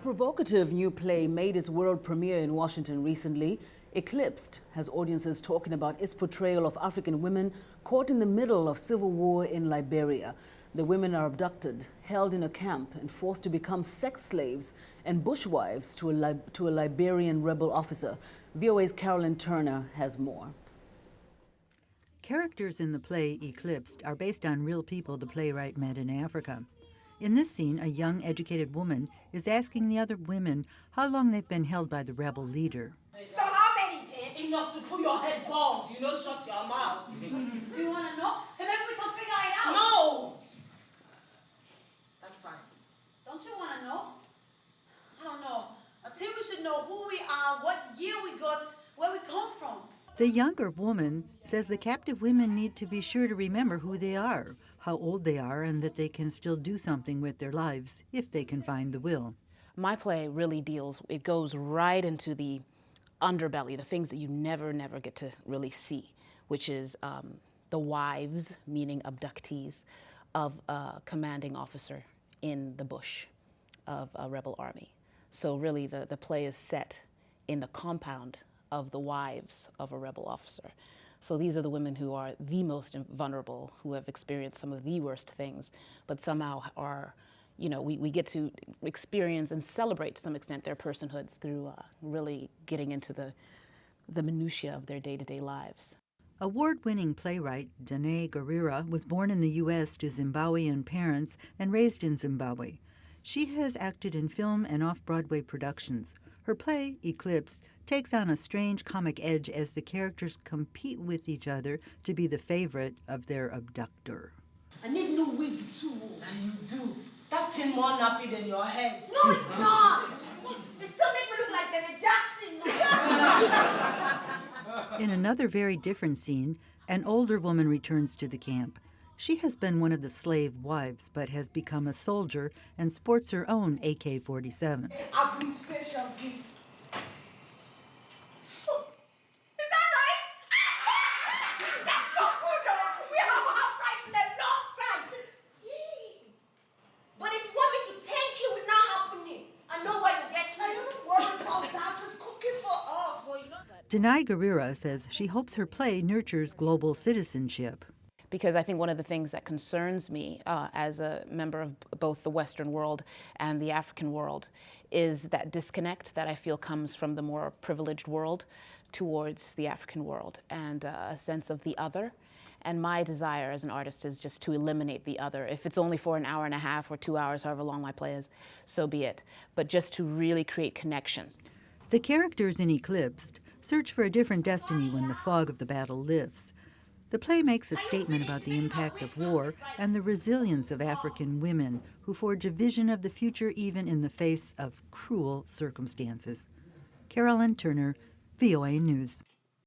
provocative new play made its world premiere in Washington recently. Eclipsed has audiences talking about its portrayal of African women caught in the middle of civil war in Liberia. The women are abducted, held in a camp, and forced to become sex slaves and bushwives to a Liberian rebel officer. VOA's Carolyn has more. Characters in the play Eclipsed are based on real people the playwright met in Africa. In this scene, a young, educated woman is asking the other women how long they've been held by the rebel leader. So how many did? Enough to pull your head bald, shut your mouth. Do you want to know? Hey, maybe we can figure it out. No! That's fine. Don't you want to know? I don't know. I think we should know who we are, what year we got, where we come from. The younger woman says the captive women need to be sure to remember who they are, how old they are, and that they can still do something with their lives if they can find the will. My play really it goes right into the underbelly, the things that you never get to really see, which is the wives, meaning abductees, of a commanding officer in the bush of a rebel army. So really the play is set in the compound of the wives of a rebel officer. So these are the women who are the most vulnerable, who have experienced some of the worst things, but somehow are, we get to experience and celebrate to some extent their personhoods through really getting into the minutiae of their day-to-day lives. Award-winning playwright Danai Gurira was born in the U.S. to Zimbabwean parents and raised in Zimbabwe. She has acted in film and off-Broadway productions. Her play, Eclipsed, takes on a strange comic edge as the characters compete with each other to be the favorite of their abductor. I need new wig too. And you do. That thing more nappy than your head. No, it's not. It still makes me look like Janet Jackson. In another very different scene, an older woman returns to the camp. She has been one of the slave wives, but has become a soldier and sports her own AK-47. I bring special gift. Is that right? That's so good, though. We haven't had rice in a long time. Yay. But if you want me to thank you, it's not happening. I know why you get I me. don't worry about that. Just cooking for us. Well, Danai Gurira says she hopes her play nurtures global citizenship. Because I think one of the things that concerns me as a member of both the Western world and the African world is that disconnect that I feel comes from the more privileged world towards the African world, and a sense of the other. And my desire as an artist is just to eliminate the other. If it's only for an hour and a half or 2 hours, however long my play is, so be it. But just to really create connections. The characters in Eclipsed search for a different destiny when the fog of the battle lifts. The play makes a statement about the impact of war and the resilience of African women who forge a vision of the future even in the face of cruel circumstances. Carolyn, VOA News.